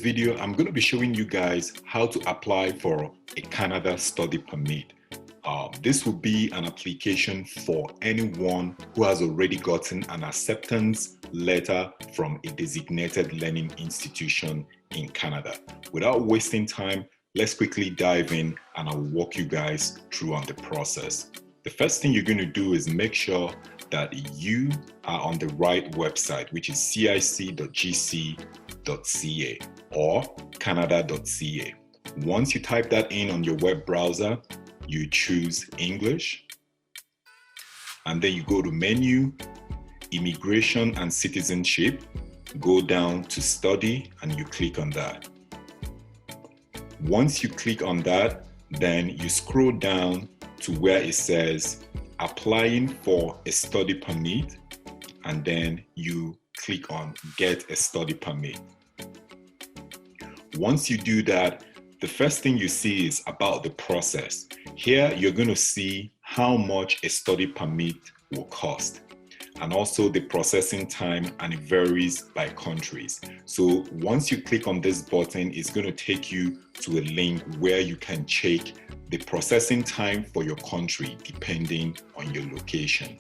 video, I'm going to be showing you guys how to apply for a Canada study permit. This will be an application for anyone who has already gotten an acceptance letter from a designated learning institution in Canada. Without wasting time, let's quickly dive in and I'll walk you guys through on the process. The first thing you're going to do is make sure that you are on the right website, which is cic.gc.ca or canada.ca. Once you type that in on your web browser, you choose English, and then you go to menu, immigration and citizenship, go down to study, and you click on that. Once you click on that, then you scroll down to where it says applying for a study permit, and then you click on get a study permit. Once you do that, the first thing you see is about the process. Here you're going to see how much a study permit will cost, and also the processing time, and it varies by countries. So once you click on this button, it's going to take you to a link where you can check the processing time for your country depending on your location.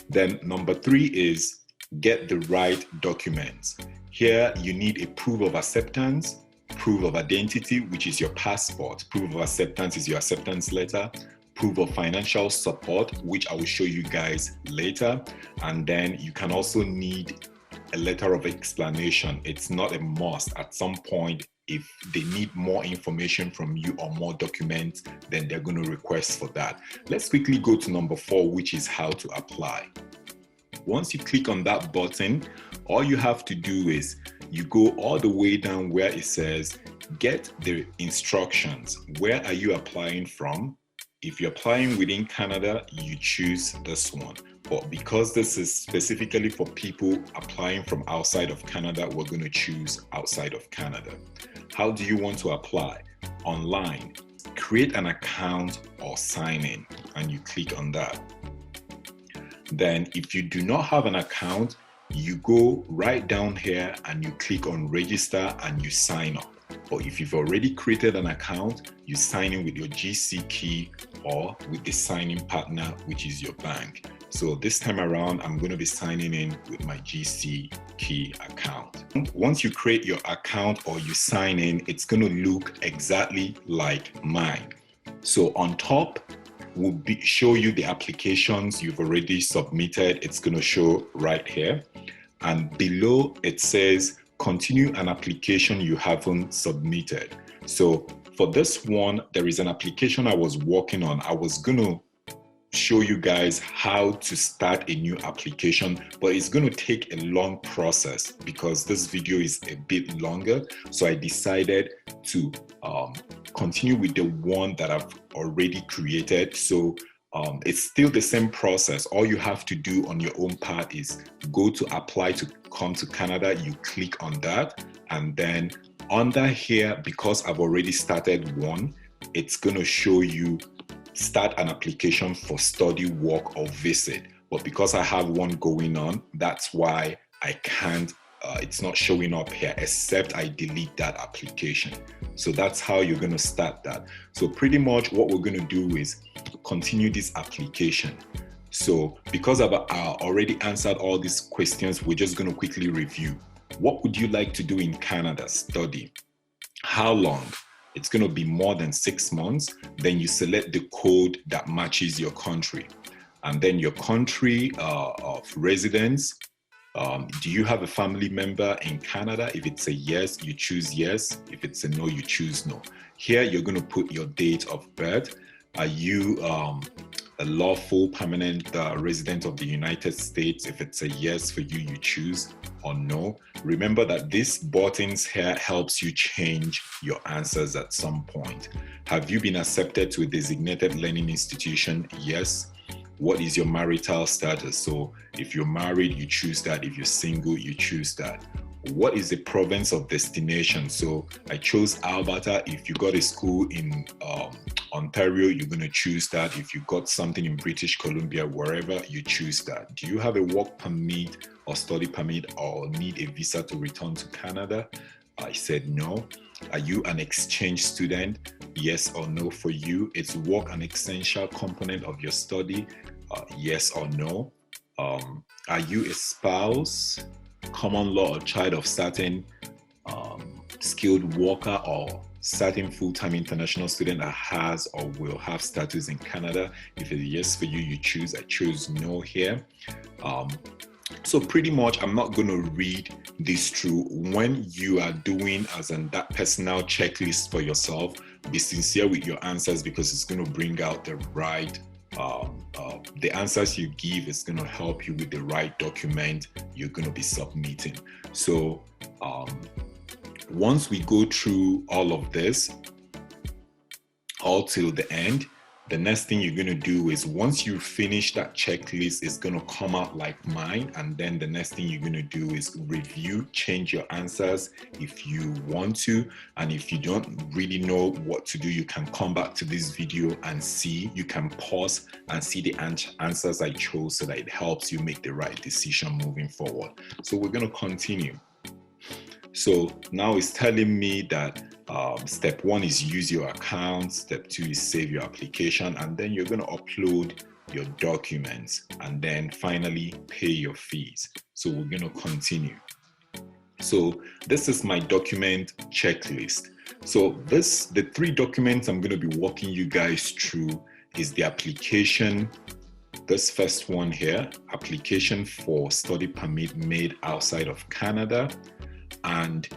Then number 3 is get the right documents. Here you need a proof of acceptance, proof of identity, which is your passport. Proof of acceptance is your acceptance letter. Proof of financial support, which I will show you guys later. And then you can also need a letter of explanation. It's not a must. At some point, if they need more information from you or more documents, then they're going to request for that. Let's quickly go to number 4, which is how to apply. Once you click on that button, all you have to do is you go all the way down where it says get the instructions. Where are you applying from? If you're applying within Canada, you choose this one. But because this is specifically for people applying from outside of Canada, we're going to choose outside of Canada. How do you want to apply? Online. Create an account or sign in, and you click on that. Then if you do not have an account, you go right down here and you click on register and you sign up. Or if you've already created an account, you sign in with your GC key or with the signing partner, which is your bank. So this time around, I'm going to be signing in with my GC key account. Once you create your account or you sign in, it's going to look exactly like mine. So on top will show you the applications you've already submitted. It's going to show right here. And below it says continue an application you haven't submitted. So for this one, there is an application I was working on. I was going to show you guys how to start a new application, but it's going to take a long process because this video is a bit longer. So I decided to continue with the one that I've already created. So it's still the same process. All you have to do on your own part is go to apply to come to Canada. You click on that, and then under here, because I've already started one, it's going to show you start an application for study, work, or visit. But because I have one going on, that's why I can't, it's not showing up here except I delete that application. So that's how you're going to start that. So pretty much what we're going to do is continue this application. So because I've already answered all these questions, we're just going to quickly review. What would you like to do in Canada? Study. How long? It's going to be more than 6 months. Then you select the code that matches your country. And then your country of residence. Do you have a family member in Canada? If it's a yes, you choose yes. If it's a no, you choose no. Here, you're going to put your date of birth. Are you a lawful permanent resident of the United States? If it's a yes for you, you choose, or no. Remember that these buttons here helps you change your answers at some point. Have you been accepted to a designated learning institution? Yes. What is your marital status? So if you're married, you choose that. If you're single, you choose that. What is the province of destination? So I chose Alberta. If you got a school in Ontario, you're going to choose that. If you got something in British Columbia, wherever, you choose that. Do you have a work permit or study permit or need a visa to return to Canada? I said no. Are you an exchange student? Yes or no for you. Is work an essential component of your study? Yes or no. Are you a spouse, common law, or child of certain skilled worker or certain full-time international student that has or will have status in Canada? If it's yes for you, you choose. I chose no here. So pretty much, I'm not going to read this through. When you are doing that personal checklist for yourself, be sincere with your answers, because it's going to bring out the right, the answers you give is going to help you with the right document you're going to be submitting. So once we go through all of this, all till the end, the next thing you're going to do is, once you finish that checklist, it's going to come out like mine. And then the next thing you're going to do is review, change your answers if you want to. And if you don't really know what to do, you can come back to this video and see. You can pause and see the answers I chose, so that it helps you make the right decision moving forward. So we're going to continue. So now it's telling me that step 1 is use your account, step 2 is save your application, and then you're going to upload your documents, and then finally pay your fees. So we're going to continue. So this is my document checklist. So the 3 documents I'm going to be walking you guys through is the application. This first one here, application for study permit made outside of Canada. And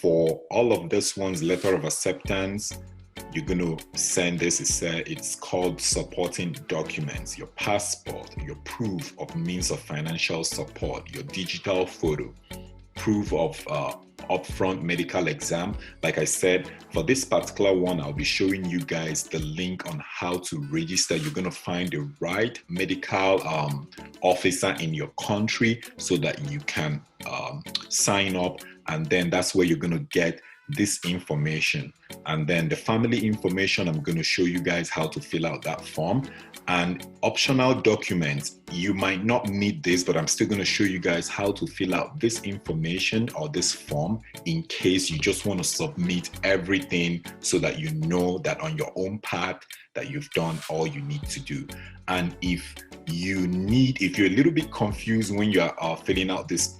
for all of this one's letter of acceptance, you're going to send this. It's called supporting documents: your passport, your proof of means of financial support, your digital photo, proof of upfront medical exam. Like I said, for this particular one, I'll be showing you guys the link on how to register. You're going to find the right medical officer in your country, so that you can sign up, and then that's where you're going to get this information. And then the family information, I'm going to show you guys how to fill out that form. And optional documents, you might not need this, but I'm still going to show you guys how to fill out this information or this form, in case you just want to submit everything, so that you know that on your own part that you've done all you need to do. And if you're a little bit confused when you're filling out this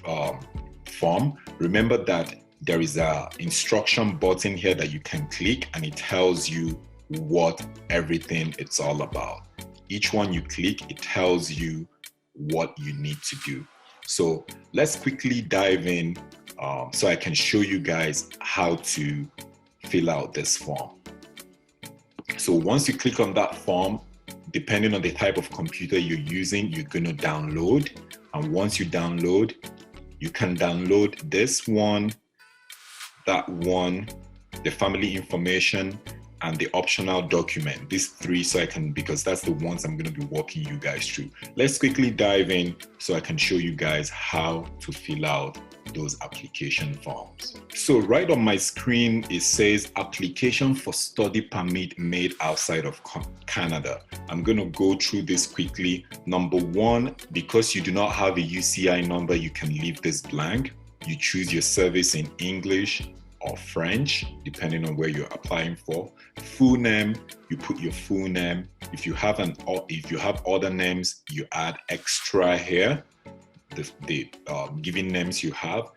form, remember that there is an instruction button here that you can click, and it tells you what everything it's all about. Each one you click, it tells you what you need to do. So let's quickly dive in so I can show you guys how to fill out this form. So once you click on that form, depending on the type of computer you're using, you're going to download. And once you download, you can download this one, that one, the family information, and the optional document. These 3, because that's the ones I'm going to be walking you guys through. Let's quickly dive in so I can show you guys how to fill out those application forms. So right on my screen, it says application for study permit made outside of Canada. I'm going to go through this quickly. Number 1, because you do not have a UCI number, you can leave this blank. You choose your service in English or French, depending on where you're applying for. Full name, you put your full name. If you have other names, you add extra here, the given names you have.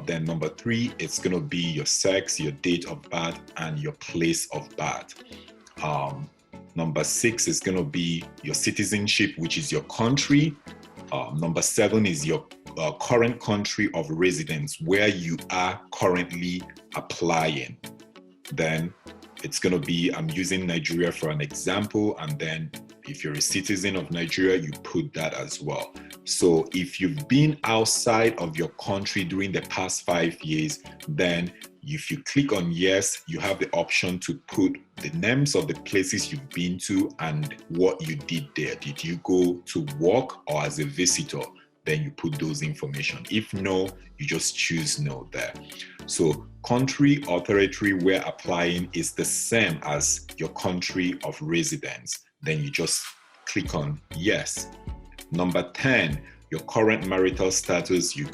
Then number 3, it's going to be your sex, your date of birth, and your place of birth. Number 6 is going to be your citizenship, which is your country. Number 7 is your current country of residence, where you are currently applying. Then it's going to be, I'm using Nigeria for an example, and then if you're a citizen of Nigeria, you put that as well. So if you've been outside of your country during the past 5 years, then if you click on yes, you have the option to put the names of the places you've been to and what you did there. Did you go to work or as a visitor? Then you put those information. If no, you just choose no there. So country or territory where applying is the same as your country of residence. Then you just click on yes. Number 10, your current marital status, you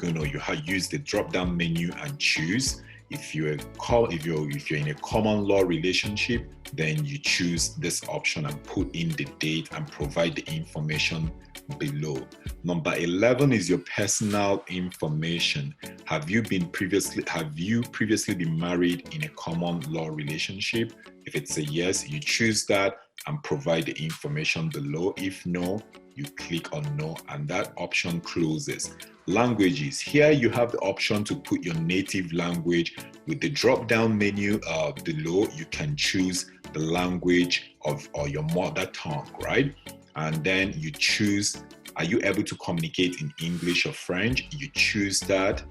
use the drop-down menu and choose. If you're in a common law relationship, then you choose this option and put in the date and provide the information below. Number 11 is your personal information. Have you previously been married in a common law relationship? If it's a yes, you choose that and provide the information below. If no, you click on no, and that option closes. Languages. Here you have the option to put your native language. With the drop-down menu below, you can choose the language or your mother tongue, right? And then you choose, are you able to communicate in English or French? You choose that.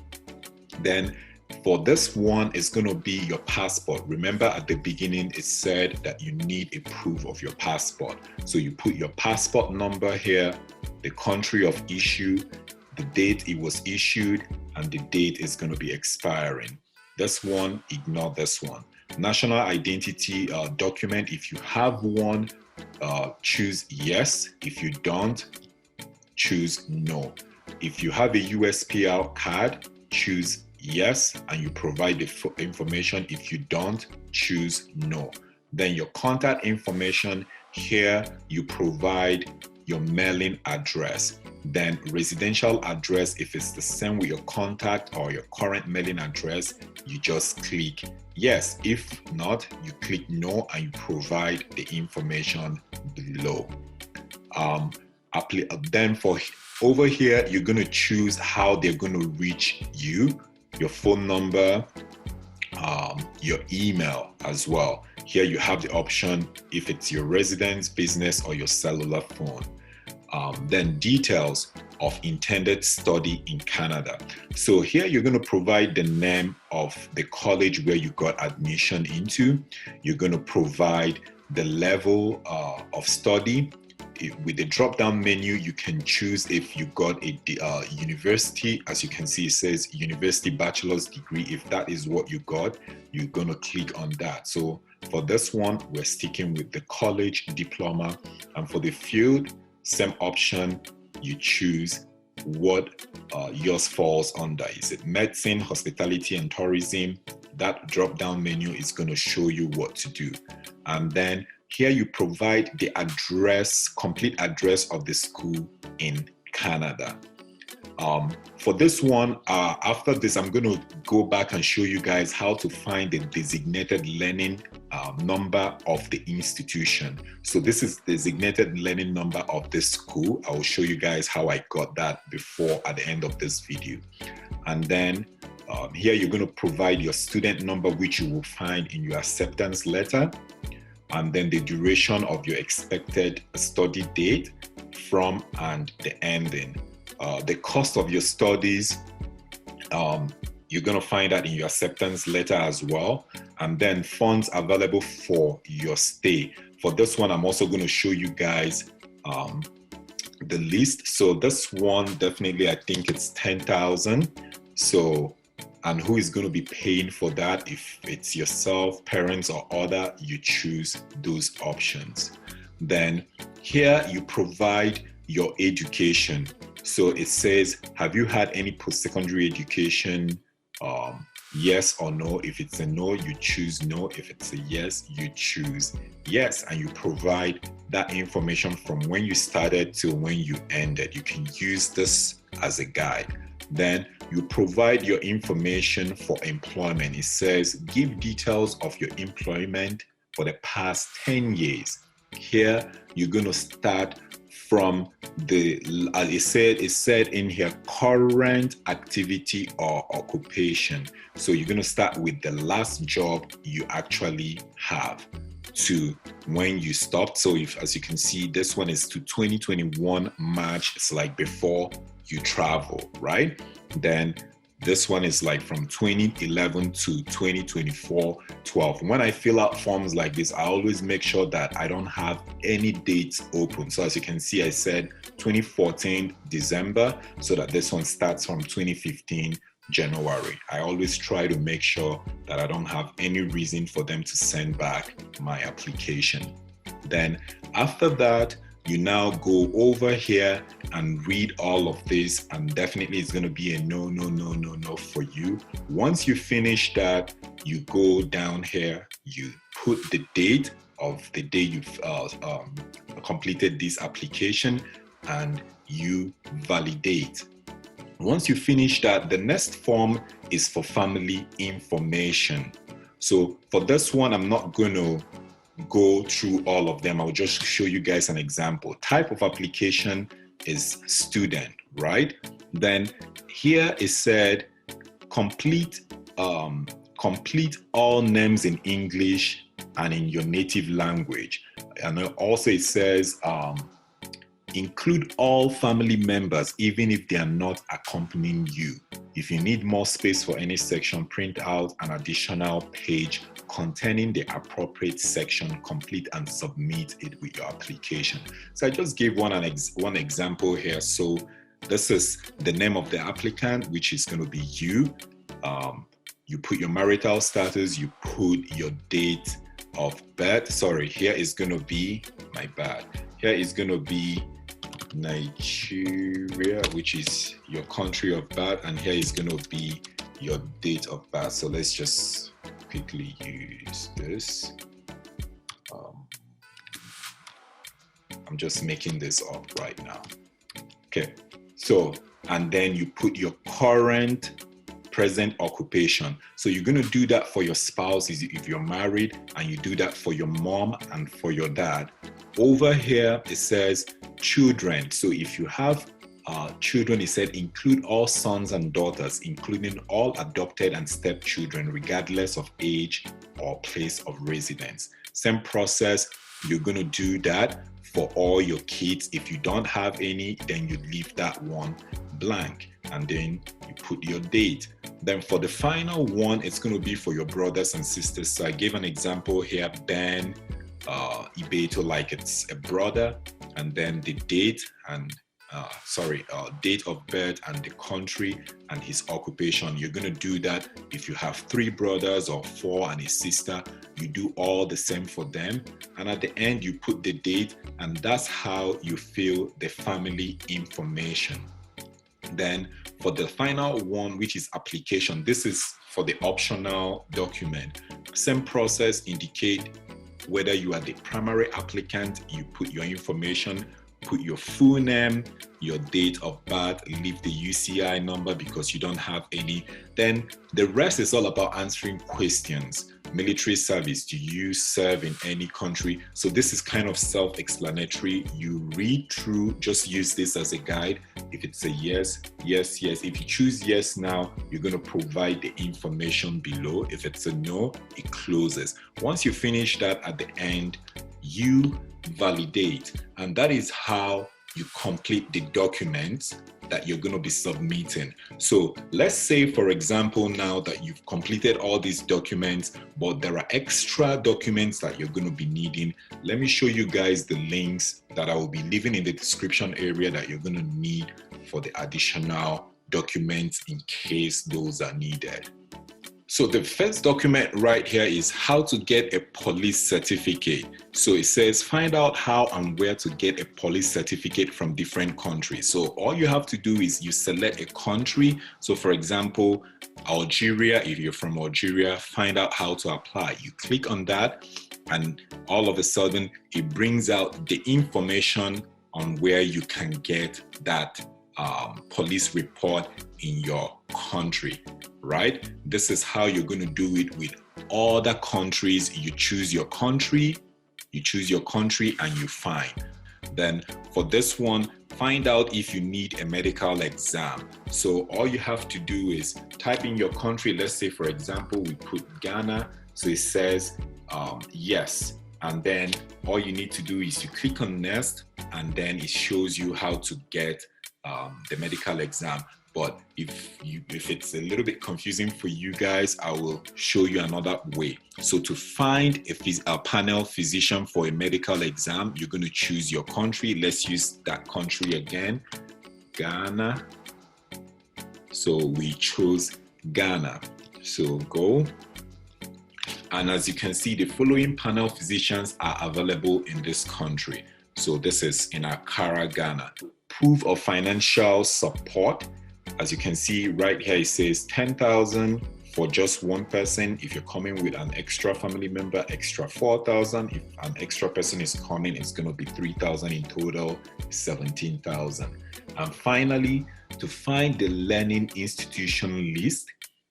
Then for this one, it's going to be your passport. Remember at the beginning, it said that you need a proof of your passport. So you put your passport number here, the country of issue, the date it was issued, and the date is going to be expiring. This one, ignore this one. National identity document, if you have one, choose yes. If you don't, choose no. If you have a USPL card, choose yes, and you provide the information. If you don't, choose no. Then your contact information, here you provide your mailing address. Then residential address, if it's the same with your contact or your current mailing address, you just click yes. If not, you click no and you provide the information below. Then for over here, you're going to choose how they're going to reach you, your phone number, your email as well. Here you have the option if it's your residence, business, or your cellular phone. Then details of intended study in Canada. So here you're going to provide the name of the college where you got admission into. You're going to provide the level of study. With the drop-down menu, you can choose if you got a university. As you can see, it says university bachelor's degree. If that is what you got, you're going to click on that. So for this one, we're sticking with the college diploma. And for the field, same option, you choose what yours falls under. Is it medicine, hospitality, and tourism? That drop-down menu is going to show you what to do. And then here you provide the address, complete address of the school in Canada. For this one, after this, I'm going to go back and show you guys how to find the designated learning number of the institution. So this is designated learning number of this school. I will show you guys how I got that before at the end of this video. And then here you're going to provide your student number, which you will find in your acceptance letter. And then the duration of your expected study date from and the ending. The cost of your studies, you're going to find that in your acceptance letter as well. And then funds available for your stay. For this one, I'm also going to show you guys the list. So this one, definitely, I think it's 10,000. So, and who is going to be paying for that? If it's yourself, parents, or other, you choose those options. Then here you provide your education. So it says, have you had any post-secondary education? Yes or no. If it's a no, you choose no. If it's a yes, you choose yes. And you provide that information from when you started to when you ended. You can use this as a guide. Then you provide your information for employment. It says, give details of your employment for the past 10 years. Here, you're going to start from the, as it said in here, current activity or occupation. So you're going to start with the last job you actually have to when you stopped. So if, as you can see, this one is to 2021 March. It's like before you travel, right? Then this one is like from 2011 to 2024 12. When I fill out forms like this, I always make sure that I don't have any dates open. So as you can see, I said 2014 December, so that this one starts from 2015 January. I always try to make sure that I don't have any reason for them to send back my application. Then after that, you now go over here and read all of this, and definitely it's going to be a no for you. Once you finish that, you go down here, you put the date of the day you've completed this application, and you validate. Once you finish that, the next form is for family information. So for this one, I'm not going to go through all of them. I'll just show you guys an example. Type of application is student, right? Then here it said complete all names in English and in your native language. And also it says include all family members, even if they are not accompanying you. If you need more space for any section, print out an additional page containing the appropriate section, complete and submit it with your application. So I just gave one example here. So this is the name of the applicant, which is going to be you. You put your marital status, you put your date of birth. Sorry, here is going to be, my bad. Here is going to be Nigeria, which is your country of birth, and here is going to be your date of birth. So let's just quickly use this. I'm just making this up right now. Okay, so, and then you put your current present occupation. So you're going to do that for your spouse if you're married, and you do that for your mom and for your dad. Over here it says children. So if you have children, it said include all sons and daughters, including all adopted and stepchildren, regardless of age or place of residence. Same process, you're going to do that for all your kids. If you don't have any, then you leave that one blank, and then you put your date. Then for the final one, it's going to be for your brothers and sisters. So I gave an example here, Ben Ibeto, like it's a brother, and then the date and date of birth and the country and his occupation. You're going to do that if you have 3 brothers or 4 and a sister. You do all the same for them, and at the end you put the date, and that's how you fill the family information. Then for the final one, which is application, this is for the optional document. Same process, indicate whether you are the primary applicant, you put your information, put your full name, your date of birth, leave the UCI number because you don't have any. Then the rest is all about answering questions. Military service, do you serve in any country? So this is kind of self-explanatory. You read through, just use this as a guide. If it's a yes, yes, yes. If you choose yes now, you're going to provide the information below. If it's a no, it closes. Once you finish that, at the end, you validate, and that is how you complete the documents that you're going to be submitting. So let's say, for example, now that you've completed all these documents, but there are extra documents that you're going to be needing. Let me show you guys the links that I will be leaving in the description area that you're going to need for the additional documents in case those are needed. So the first document right here is how to get a police certificate. So it says find out how and where to get a police certificate from different countries. So all you have to do is you select a country. So for example, Algeria, if you're from Algeria, find out how to apply. You click on that, and all of a sudden it brings out the information on where you can get that police report in your country, right? This is how you're going to do it with other countries. You choose your country, and you find. Then for this one, find out if you need a medical exam. So all you have to do is type in your country. Let's say, for example, we put Ghana. So it says yes. And then all you need to do is you click on next, and then it shows you how to get the medical exam. But if it's a little bit confusing for you guys, I will show you another way. So to find a panel physician for a medical exam, you're going to choose your country. Let's use that country again, Ghana. So we chose Ghana. So go. And as you can see, the following panel physicians are available in this country. So this is in Accra, Ghana. Proof of financial support. As you can see right here, it says 10,000 for just one person. If you're coming with an extra family member, extra 4,000. If an extra person is coming, it's going to be 3,000 in total, 17,000. And finally, to find the learning institution list,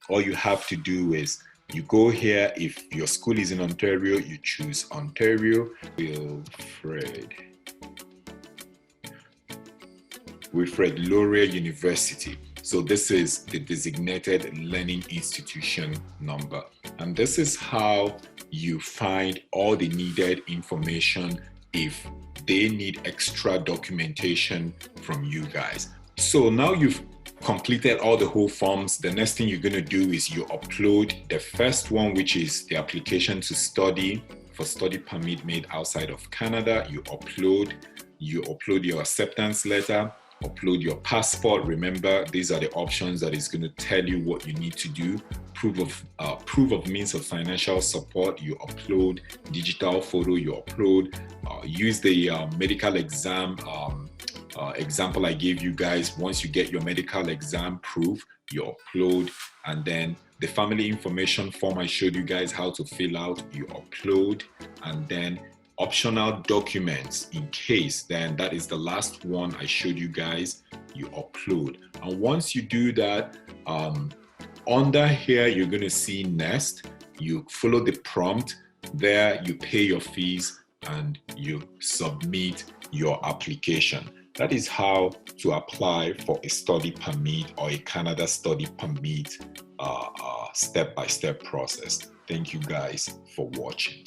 all you have to do is you go here. If your school is in Ontario, you choose Ontario. Wilfrid Laurier University. So this is the designated learning institution number. And this is how you find all the needed information if they need extra documentation from you guys. So now you've completed all the whole forms. The next thing you're going to do is you upload the first one, which is the application to study for study permit made outside of Canada. You upload your acceptance letter, upload your passport. Remember, these are the options that is going to tell you what you need to do. Proof of means of financial support, you upload. Digital photo, you upload. Use the medical exam example I gave you guys. Once you get your medical exam proof, you upload. And then the family information form I showed you guys how to fill out, you upload. And then optional documents in case, then that is the last one I showed you guys, you upload. And once you do that, under here you're going to see next. You follow the prompt there, you pay your fees, and you submit your application. That is how to apply for a study permit or a Canada study permit step-by-step process. Thank you guys for watching.